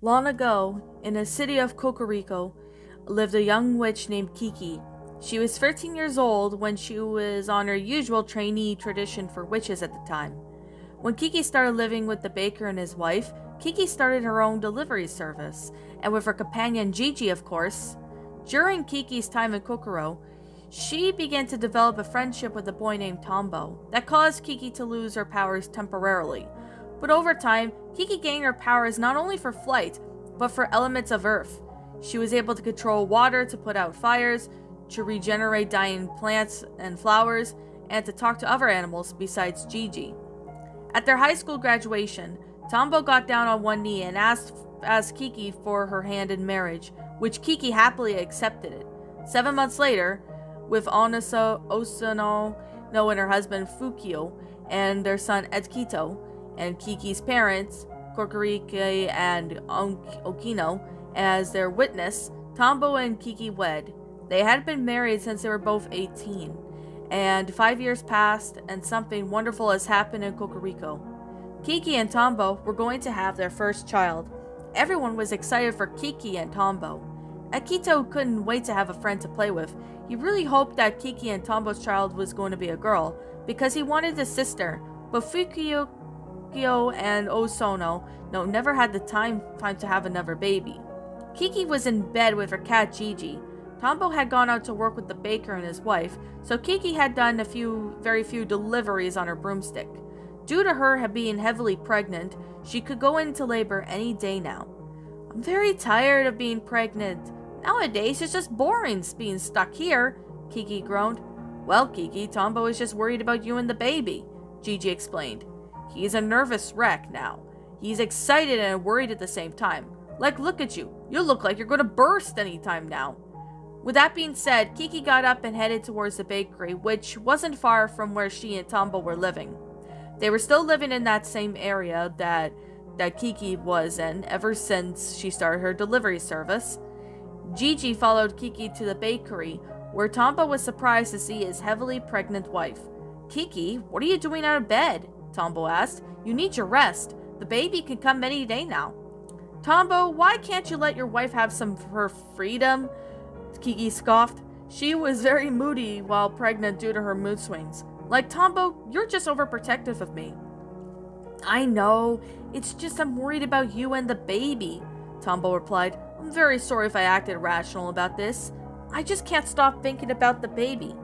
Long ago, in the city of Kokoriko, lived a young witch named Kiki. She was 13 years old when she was on her usual trainee tradition for witches at the time. When Kiki started living with the baker and his wife, Kiki started her own delivery service, and with her companion Gigi, of course. During Kiki's time in Kokoro, she began to develop a friendship with a boy named Tombo that caused Kiki to lose her powers temporarily. But over time, Kiki gained her powers not only for flight, but for elements of earth. She was able to control water to put out fires, to regenerate dying plants and flowers, and to talk to other animals besides Gigi. At their high school graduation, Tombo got down on one knee and asked Kiki for her hand in marriage, which Kiki happily accepted it. 7 months later, with Osano and her husband Fukio, and their son Etkito, and Kiki's parents, Kokorike and Okino, as their witness, Tombo and Kiki wed. They had been married since they were both 18, and 5 years passed, and something wonderful has happened in Kokoriko. Kiki and Tombo were going to have their first child. Everyone was excited for Kiki and Tombo. Akito couldn't wait to have a friend to play with. He really hoped that Kiki and Tombo's child was going to be a girl, because he wanted a sister, but Fukio and Osono never had the time to have another baby. Kiki was in bed with her cat Gigi. Tombo had gone out to work with the baker and his wife, so Kiki had done very few deliveries on her broomstick. Due to her being heavily pregnant, she could go into labor any day now. "I'm very tired of being pregnant. Nowadays, it's just boring being stuck here," Kiki groaned. "Well, Kiki, Tombo is just worried about you and the baby," Gigi explained. "He's a nervous wreck now. He's excited and worried at the same time. Like, look at you. You look like you're going to burst anytime now." With that being said, Kiki got up and headed towards the bakery, which wasn't far from where she and Tombo were living. They were still living in that same area that Kiki was in ever since she started her delivery service. Gigi followed Kiki to the bakery, where Tombo was surprised to see his heavily pregnant wife. "Kiki, what are you doing out of bed?" Tombo asked. "You need your rest. The baby can come any day now." "Tombo, why can't you let your wife have some of her freedom?" Kiki scoffed. She was very moody while pregnant due to her mood swings. "Like, Tombo, you're just overprotective of me." "I know. It's just I'm worried about you and the baby," Tombo replied. "I'm very sorry if I acted irrational about this. I just can't stop thinking about the baby."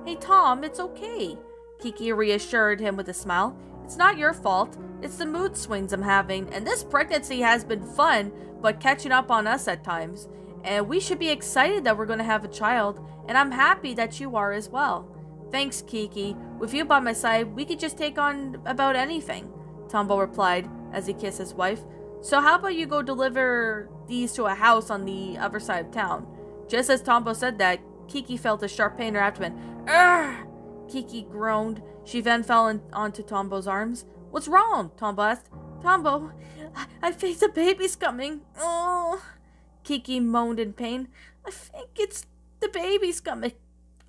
"Hey, Tom, it's okay," Kiki reassured him with a smile. "It's not your fault. It's the mood swings I'm having, and this pregnancy has been fun, but catching up on us at times. And we should be excited that we're going to have a child, and I'm happy that you are as well." "Thanks, Kiki. With you by my side, we could just take on about anything," Tombo replied as he kissed his wife. "So how about you go deliver these to a house on the other side of town?" Just as Tombo said that, Kiki felt a sharp pain in her abdomen. "Urgh!" Kiki groaned. She then fell onto Tombo's arms. "What's wrong?" Tombo asked. "Tombo, I think the baby's coming." "Oh!" Kiki moaned in pain. "I think it's the baby's coming."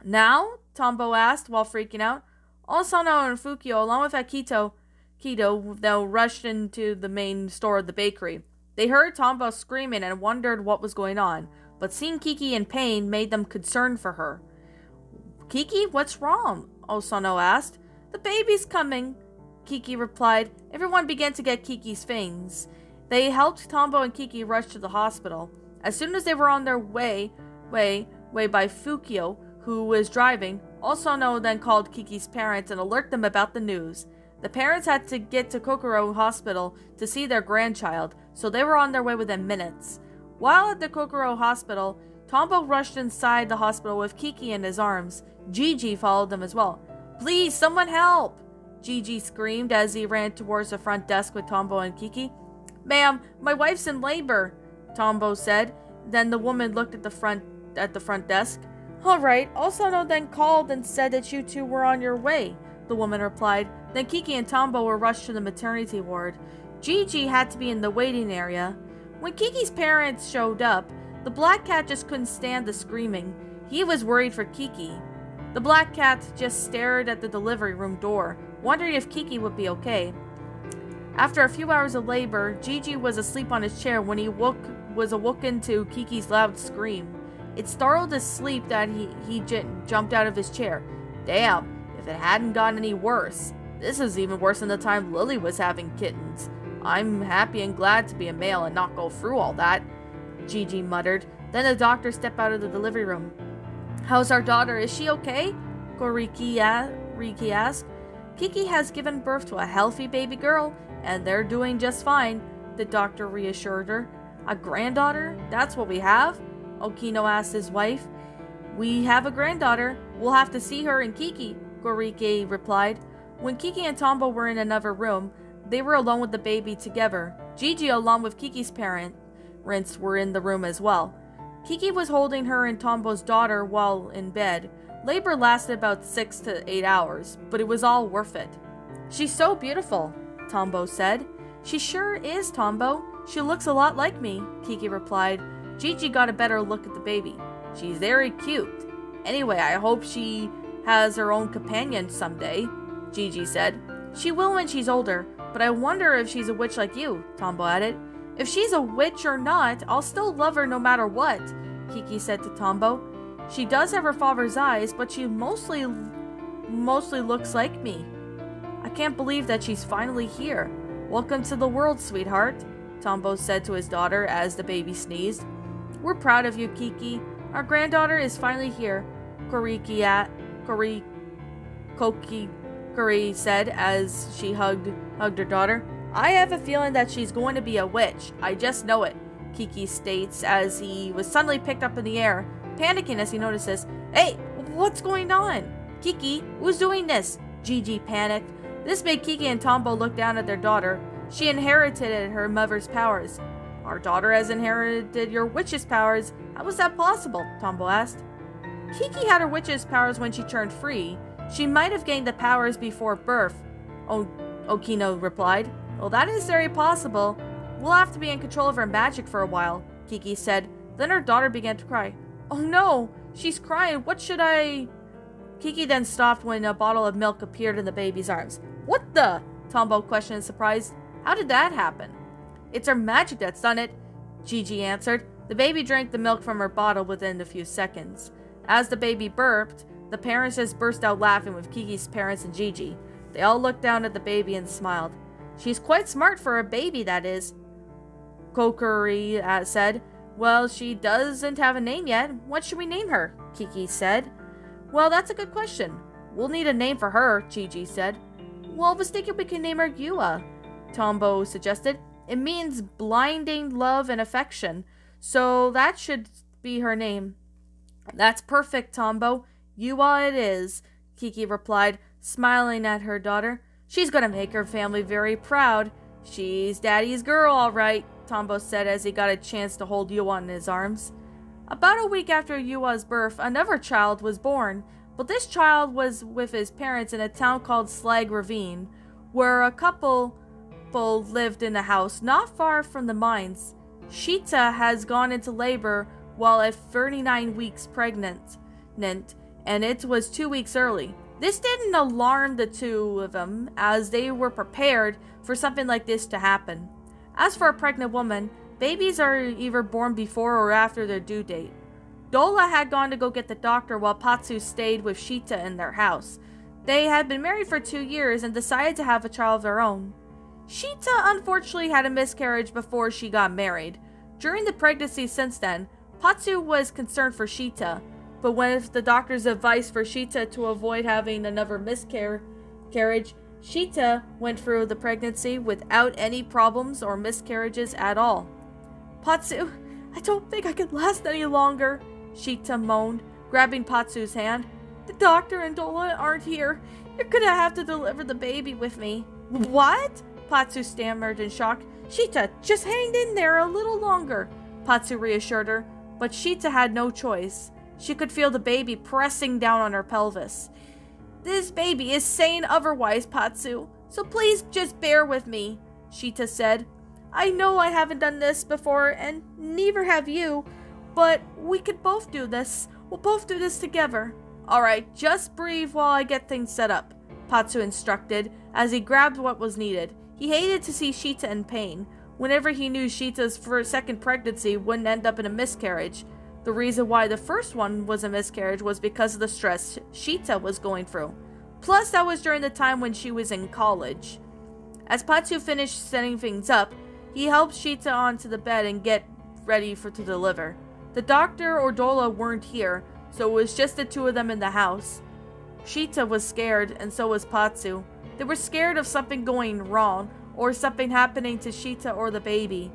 "Now?" Tombo asked while freaking out. Osano and Fukio, along with Akito, now rushed into the main store of the bakery. They heard Tombo screaming and wondered what was going on, but seeing Kiki in pain made them concerned for her. "Kiki, what's wrong?" Osano asked. "The baby's coming," Kiki replied. Everyone began to get Kiki's things. They helped Tombo and Kiki rush to the hospital. As soon as they were on their way by Fukio, who was driving, Osano then called Kiki's parents and alerted them about the news. The parents had to get to Kokoro Hospital to see their grandchild, so they were on their way within minutes. While at the Kokoro Hospital, Tombo rushed inside the hospital with Kiki in his arms. Gigi followed them as well. "Please, someone help!" Gigi screamed as he ran towards the front desk with Tombo and Kiki. "Ma'am, my wife's in labor," Tombo said. Then the woman looked at the front desk. "All right." Osano then called and said that you two were on your way, the woman replied. Then Kiki and Tombo were rushed to the maternity ward. Gigi had to be in the waiting area. When Kiki's parents showed up, the black cat just couldn't stand the screaming. He was worried for Kiki. The black cat just stared at the delivery room door, wondering if Kiki would be okay. After a few hours of labor, Gigi was asleep on his chair when he was awoken to Kiki's loud scream. It startled his sleep that he jumped out of his chair. Damn, if it hadn't gotten any worse. This is even worse than the time Lily was having kittens. I'm happy and glad to be a male and not go through all that, Gigi muttered. Then the doctor stepped out of the delivery room. How's our daughter? Is she okay? Riki asked. Kiki has given birth to a healthy baby girl, and they're doing just fine, the doctor reassured her. A granddaughter? That's what we have? Okino asked his wife. We have a granddaughter. We'll have to see her and Kiki, Goriki replied. When Kiki and Tombo were in another room, they were alone with the baby together. Gigi, along with Kiki's parents, were in the room as well. Kiki was holding her and Tombo's daughter while in bed. Labor lasted about 6 to 8 hours, but it was all worth it. She's so beautiful, Tombo said. She sure is, Tombo. She looks a lot like me, Kiki replied. Gigi got a better look at the baby. She's very cute. Anyway, I hope she has her own companion someday, Gigi said. She will when she's older, but I wonder if she's a witch like you, Tombo added. If she's a witch or not, I'll still love her no matter what, Kiki said to Tombo. She does have her father's eyes, but she mostly looks like me. I can't believe that she's finally here. Welcome to the world, sweetheart, Tombo said to his daughter as the baby sneezed. We're proud of you, Kiki. Our granddaughter is finally here, Kori said as she hugged her daughter. I have a feeling that she's going to be a witch. I just know it, Kiki states as he was suddenly picked up in the air, panicking as he notices. Hey, what's going on? Kiki, who's doing this? Gigi panicked. This made Kiki and Tombo look down at their daughter. She inherited her mother's powers. Our daughter has inherited your witch's powers. How was that possible? Tombo asked. Kiki had her witch's powers when she turned free. She might have gained the powers before birth, Okino replied. Well, that is very possible. We'll have to be in control of her magic for a while, Kiki said. Then her daughter began to cry. Oh no, she's crying. What should I... Kiki then stopped when a bottle of milk appeared in the baby's arms. What the? Tombo questioned in surprise. How did that happen? It's her magic that's done it, Gigi answered. The baby drank the milk from her bottle within a few seconds. As the baby burped, the parents just burst out laughing with Kiki's parents and Gigi. They all looked down at the baby and smiled. She's quite smart for a baby, that is, Kokuri said. Well, she doesn't have a name yet. What should we name her? Kiki said. Well, that's a good question. We'll need a name for her, Gigi said. Well, I was thinking we can name her Yua, Tombo suggested. It means blinding love and affection, so that should be her name. That's perfect, Tombo. Yua it is, Kiki replied, smiling at her daughter. She's gonna make her family very proud. She's Daddy's girl, all right, Tombo said as he got a chance to hold Yua in his arms. About a week after Yua's birth, another child was born, but this child was with his parents in a town called Slag Ravine, where a couple lived in a house not far from the mines. Shita has gone into labor while at 39 weeks pregnant, and it was 2 weeks early. This didn't alarm the two of them, as they were prepared for something like this to happen. As for a pregnant woman, babies are either born before or after their due date. Dola had gone to go get the doctor while Patsu stayed with Shita in their house. They had been married for 2 years and decided to have a child of their own. Shita unfortunately had a miscarriage before she got married. During the pregnancy since then, Patsu was concerned for Shita, but with the doctor's advice for Shita to avoid having another miscarriage, Shita went through the pregnancy without any problems or miscarriages at all. Patsu, I don't think I can last any longer, Shita moaned, grabbing Patsu's hand. The doctor and Dola aren't here. You're gonna have to deliver the baby with me. What? Patsu stammered in shock. Shita, just hang in there a little longer, Patsu reassured her, but Shita had no choice. She could feel the baby pressing down on her pelvis. This baby is saying otherwise, Patsu, so please just bear with me, Shita said. I know I haven't done this before, and neither have you, but we could both do this. We'll both do this together. Alright, just breathe while I get things set up, Patsu instructed as he grabbed what was needed. He hated to see Sheeta in pain, whenever he knew Sheeta's second pregnancy wouldn't end up in a miscarriage. The reason why the first one was a miscarriage was because of the stress Sheeta was going through. Plus, that was during the time when she was in college. As Patsu finished setting things up, he helped Sheeta onto the bed and get ready to deliver. The doctor or doula weren't here, so it was just the two of them in the house. Sheeta was scared, and so was Patsu. They were scared of something going wrong, or something happening to Sheeta or the baby.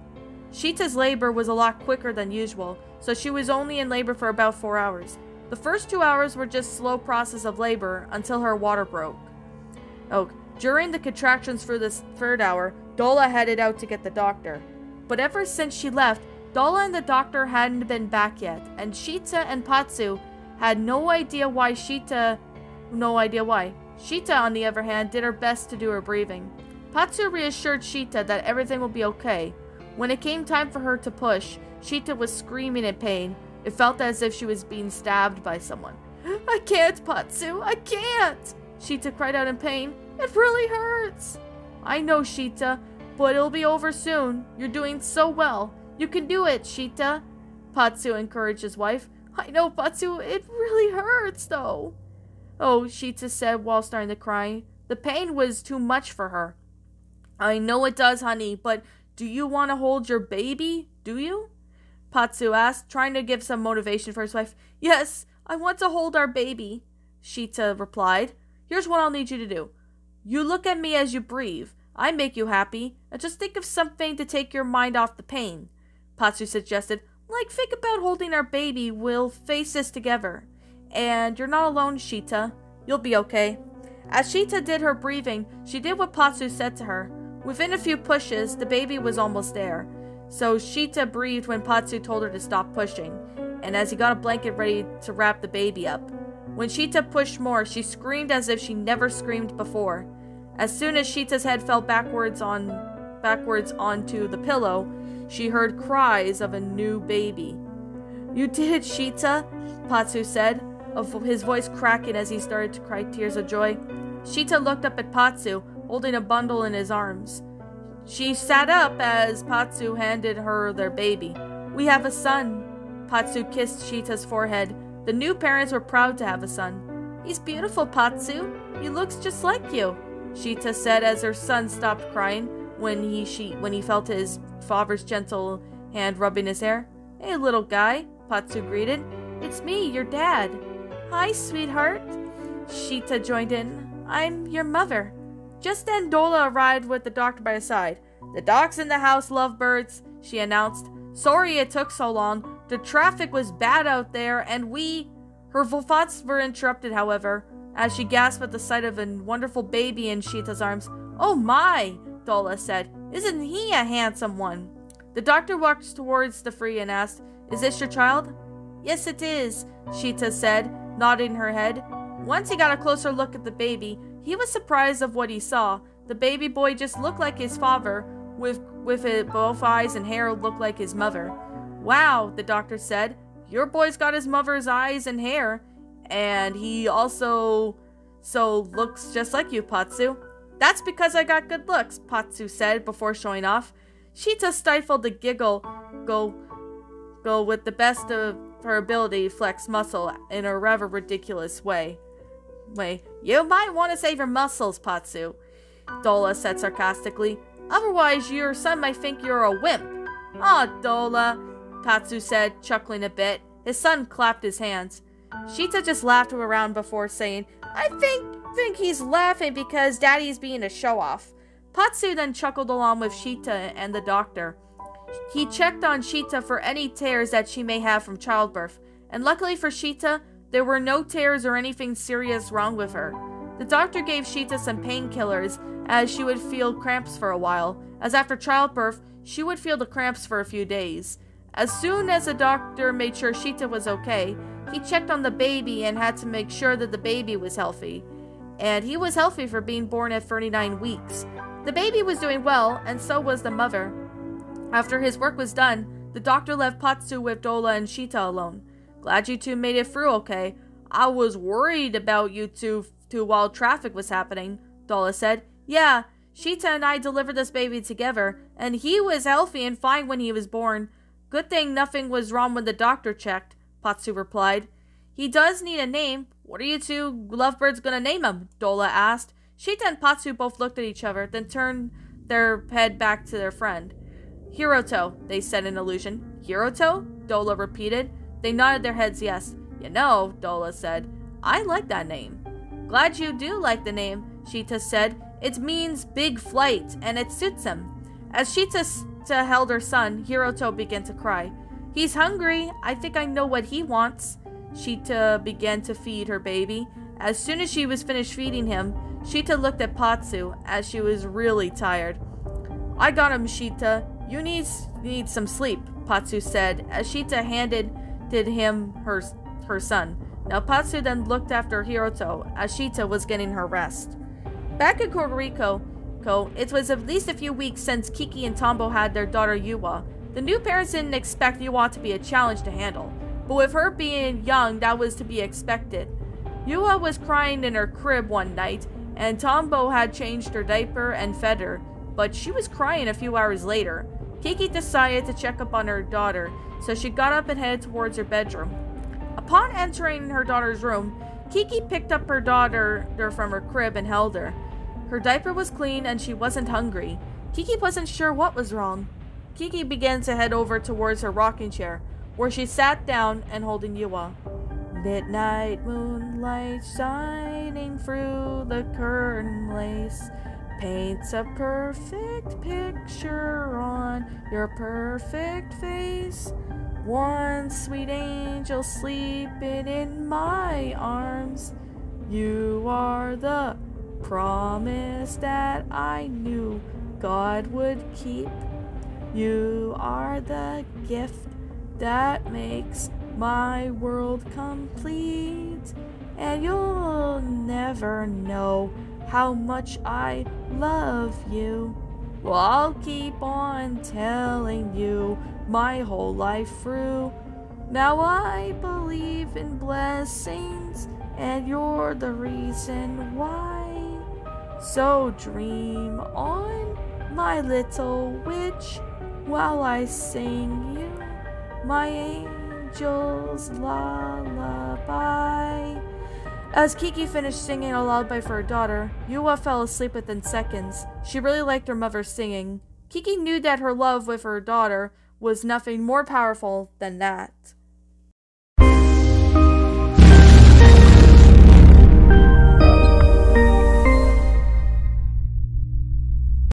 Sheeta's labor was a lot quicker than usual, so she was only in labor for about 4 hours. The first 2 hours were just slow process of labor until her water broke. During the contractions for this third hour, Dola headed out to get the doctor. But ever since she left, Dola and the doctor hadn't been back yet, and Sheeta and Patsu had no idea why. Sheeta, on the other hand, did her best to do her breathing. Patsu reassured Sheeta that everything would be okay. When it came time for her to push, Sheeta was screaming in pain. It felt as if she was being stabbed by someone. "I can't, Patsu, I can't!" Sheeta cried out in pain. "It really hurts!" "I know, Sheeta, but it'll be over soon. You're doing so well. You can do it, Sheeta," Patsu encouraged his wife. "I know, Patsu, it really hurts, though." "Oh," Sheeta said while starting to cry. The pain was too much for her. "I know it does, honey, but do you want to hold your baby? Do you?" Patsu asked, trying to give some motivation for his wife. "Yes, I want to hold our baby," Sheeta replied. "Here's what I'll need you to do. You look at me as you breathe. I make you happy. And just think of something to take your mind off the pain," Patsu suggested. "Like, think about holding our baby. We'll face this together. And you're not alone, Sheeta. You'll be okay." As Sheeta did her breathing, she did what Patsu said to her. Within a few pushes, the baby was almost there. So Sheeta breathed when Patsu told her to stop pushing, and as he got a blanket ready to wrap the baby up. When Sheeta pushed more, she screamed as if she never screamed before. As soon as Sheeta's head fell backwards onto the pillow, she heard cries of a new baby. "You did it, Sheeta," Patsu said, his voice cracking as he started to cry tears of joy. Sheeta looked up at Patsu, holding a bundle in his arms. She sat up as Patsu handed her their baby. "We have a son." Patsu kissed Sheeta's forehead. The new parents were proud to have a son. "He's beautiful, Patsu. He looks just like you," Sheeta said as her son stopped crying when he felt his father's gentle hand rubbing his hair. "Hey, little guy," Patsu greeted. "It's me, your dad." "Hi, sweetheart," Sheeta joined in. "I'm your mother." Just then, Dola arrived with the doctor by her side. "The docs in the house love birds," she announced. "Sorry it took so long. The traffic was bad out there, and Her thoughts were interrupted, however, as she gasped at the sight of a wonderful baby in Sheeta's arms. "Oh my," Dola said. "Isn't he a handsome one?" The doctor walked towards the three and asked, "Is this your child?" "Yes, it is," Sheeta said, nodding her head. Once he got a closer look at the baby, he was surprised of what he saw. The baby boy just looked like his father, with both eyes and hair looked like his mother. "Wow," the doctor said. "Your boy's got his mother's eyes and hair, and he also looks just like you, Patsu." "That's because I got good looks," Patsu said before showing off. Sheeta stifled a giggle, with the best of her ability flex muscle in a rather ridiculous way. "You might want to save your muscles, Patsu," Dola said sarcastically. "Otherwise, your son might think you're a wimp." "Aw, Dola," Patsu said, chuckling a bit. His son clapped his hands. Sheeta just laughed around before saying, "I think he's laughing because Daddy's being a show-off." Patsu then chuckled along with Sheeta and the doctor. He checked on Sheeta for any tears that she may have from childbirth, and luckily for Sheeta, there were no tears or anything serious wrong with her. The doctor gave Sheeta some painkillers as she would feel cramps for a while, as after childbirth, she would feel the cramps for a few days. As soon as the doctor made sure Sheeta was okay, he checked on the baby and had to make sure that the baby was healthy. And he was healthy for being born at 39 weeks. The baby was doing well, and so was the mother. After his work was done, the doctor left Patsu with Dola and Sheeta alone. "Glad you two made it through okay. I was worried about you two while traffic was happening," Dola said. "Yeah," Shita and I delivered this baby together, and he was healthy and fine when he was born. Good thing nothing was wrong when the doctor checked, Patsu replied. He does need a name. What are you two lovebirds gonna name him? Dola asked. Shita and Patsu both looked at each other, then turned their head back to their friend. Hiroto, they said in illusion. Hiroto? Dola repeated. They nodded their heads yes. You know, Dola said, I like that name. Glad you do like the name, Shita said. It means big flight, and it suits him. As Shita held her son, Hiroto began to cry. He's hungry. I think I know what he wants. Shita began to feed her baby. As soon as she was finished feeding him, Shita looked at Patsu as she was really tired. I got him, Shita. You need some sleep, Patsu said as Shita handed him her son. Now Patsu then looked after Hiroto as Shita was getting her rest. Back in Kokoriko, it was at least a few weeks since Kiki and Tombo had their daughter Yuwa. The new parents didn't expect Yuwa to be a challenge to handle, but with her being young, that was to be expected. Yuwa was crying in her crib one night, and Tombo had changed her diaper and fed her, but she was crying a few hours later. Kiki decided to check up on her daughter, so she got up and headed towards her bedroom. Upon entering her daughter's room, Kiki picked up her daughter from her crib and held her. Her diaper was clean and she wasn't hungry. Kiki wasn't sure what was wrong. Kiki began to head over towards her rocking chair, where she sat down and holding Yuwa. Midnight moonlight shining through the curtain lace paints a perfect picture on your perfect face. One sweet angel sleeping in my arms. You are the promise that I knew God would keep. You are the gift that makes my world complete. And you'll never know how much I love you. Well, I'll keep on telling you my whole life through. Now I believe in blessings, and you're the reason why. So dream on, my little witch, while I sing you my angel's lullaby. As Kiki finished singing a lullaby for her daughter, Yuwa fell asleep within seconds. She really liked her mother singing. Kiki knew that her love with her daughter was nothing more powerful than that.